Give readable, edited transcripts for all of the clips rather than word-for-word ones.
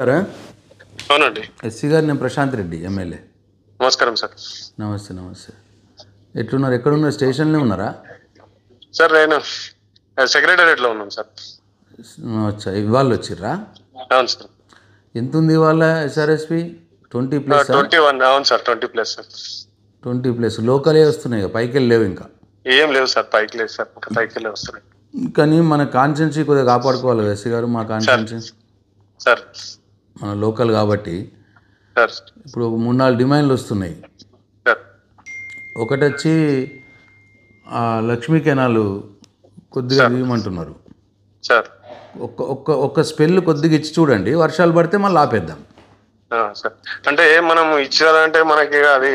సరే అవునండి. ఎస్సీ గారు, నేను ప్రశాంత్ రెడ్డి, ఎమ్మెల్యే. నమస్కారం సార్. నమస్తే నమస్తే. ఎట్లున్నారు? ఎక్కడున్నారు? స్టేషన్లో ఉన్నారా? సార్ నేను సెక్రటేరియట్లో ఉన్నాను సార్. వచ్చా, ఇవాళ వచ్చిర్రా? అవును సార్. ఎంత ఉంది ఇవాళ ఎస్ఆర్ఎస్పి? 20+? 21. అవును సార్, 20+ సార్. 20+. లోకలే వస్తున్నాయి, పైకి వెళ్ళి లేవు ఇంకా. ఏం లేవు సార్, పైకి లేదు సార్, ఇంకా పైకి వెళ్ళి వస్తున్నాయి. కానీ మన కాన్స్టిట్యున్సీ కొద్దిగా కాపాడుకోవాలి కదా ఎస్సీ గారు. మా కాన్స్టిట్యున్సీ సార్ మన లోకల్ కాబట్టి సార్ ఇప్పుడు 3-4 డిమాండ్లు వస్తున్నాయి. సార్ ఒకటి వచ్చి లక్ష్మీ కెనాలు కొద్దిగా ఇవ్వమంటున్నారు సార్. ఒక్క స్పెల్ కొద్దిగా ఇచ్చి చూడండి, వర్షాలు పడితే మళ్ళీ ఆపేద్దాం. సార్ అంటే మనం ఇచ్చారంటే మనకి అది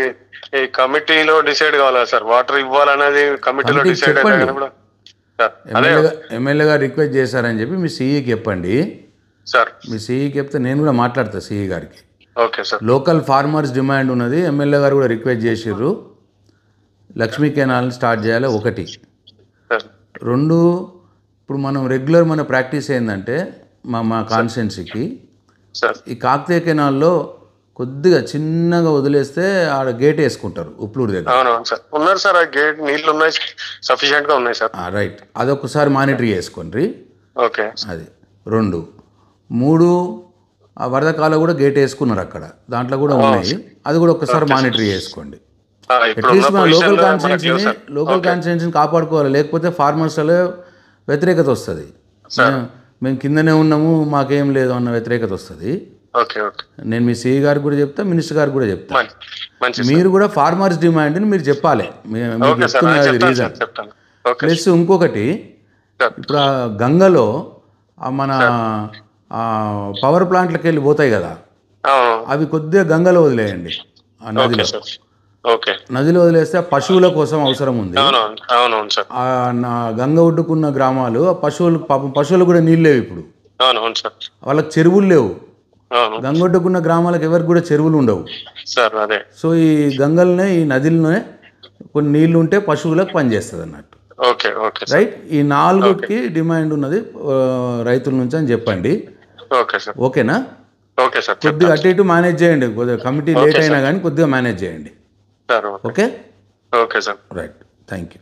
ఈ కమిటీలో డిసైడ్ కావాలా సార్? వాటర్ ఇవ్వాలనేది కమిటీలో డిసైడ్ అయితే కూడా ఎమ్మెల్యే గారు రిక్వెస్ట్ చేశారని చెప్పి మీ సీఈకి చెప్పండి సార్. మీ సీఈకి చెప్తే నేను కూడా మాట్లాడతా సీఈ గారికి. Okay sir. Local farmers demand ఉన్నది, ఎమ్మెల్యే గారు కూడా రిక్వెస్ట్ చేసిర్రు, లక్ష్మీ కెనాల్ని స్టార్ట్ చేయాలి. ఒకటి. రెండు, ఇప్పుడు మనం రెగ్యులర్ మన ప్రాక్టీస్ ఏంటంటే మా కాన్స్టిట్యున్సీకి ఈ కాకతీయ కెనాల్లో కొద్దిగా చిన్నగా వదిలేస్తే ఆడ గేట్ వేసుకుంటారు ఉప్లూరు దగ్గర. అవునవును సార్, ఉన్నారు సార్. ఆ గేట్ నీళ్ళు ఉన్నాయి, సఫిషియెంట్గా ఉన్నాయి సార్. రైట్, అదొకసారి మానిటర్ చేసుకోండి. ఓకే. అది 2. 3, ఆ వరద కాలం కూడా గేట్ వేసుకున్నారు అక్కడ, దాంట్లో కూడా ఉన్నాయి, అది కూడా ఒకసారి మానిటర్ చేసుకోండి. అట్లీస్ట్ మన లోకల్ కాన్స్టిట్యున్సీని కాపాడుకోవాలి, లేకపోతే ఫార్మర్స్లో వ్యతిరేకత వస్తుంది. మేము కిందనే ఉన్నాము, మాకేం లేదు అన్న వ్యతిరేకత వస్తుంది. నేను మీ సిఈ గారికి కూడా చెప్తా, మినిస్టర్ గారికి కూడా చెప్తా. మీరు కూడా ఫార్మర్స్ డిమాండ్ని మీరు చెప్పాలి, మీరు చెప్తున్నది రీజన్. ప్లస్ ఇంకొకటి, ఇప్పుడు ఆ గంగలో మన పవర్ ప్లాంట్లకు వెళ్ళి పోతాయి కదా, అవి కొద్దిగా గంగలో వదిలేయండి. ఆ నదిలో వదిలేస్తే పశువుల కోసం అవసరం ఉంది. గంగ ఒడ్డుకున్న గ్రామాలు, పశువులు కూడా నీళ్ళు లేవు ఇప్పుడు, వాళ్ళకి చెరువులు లేవు. గంగ ఒడ్డుకున్న గ్రామాలకు ఎవరికి కూడా చెరువులు ఉండవు. సో ఈ గంగలనే, ఈ నదిలోనే కొన్ని నీళ్లు ఉంటే పశువులకు పనిచేస్తుంది అన్నట్టు. రైట్, ఈ 4కి డిమాండ్ ఉన్నది రైతుల నుంచి అని చెప్పండి. ఓకేనా? కొద్దిగా అటు ఇటు మేనేజ్ చేయండి, కొద్దిగా కమిటీ లేట్ అయినా కానీ కొద్దిగా మేనేజ్ చేయండి. Okay? Okay sir. Right, thank you.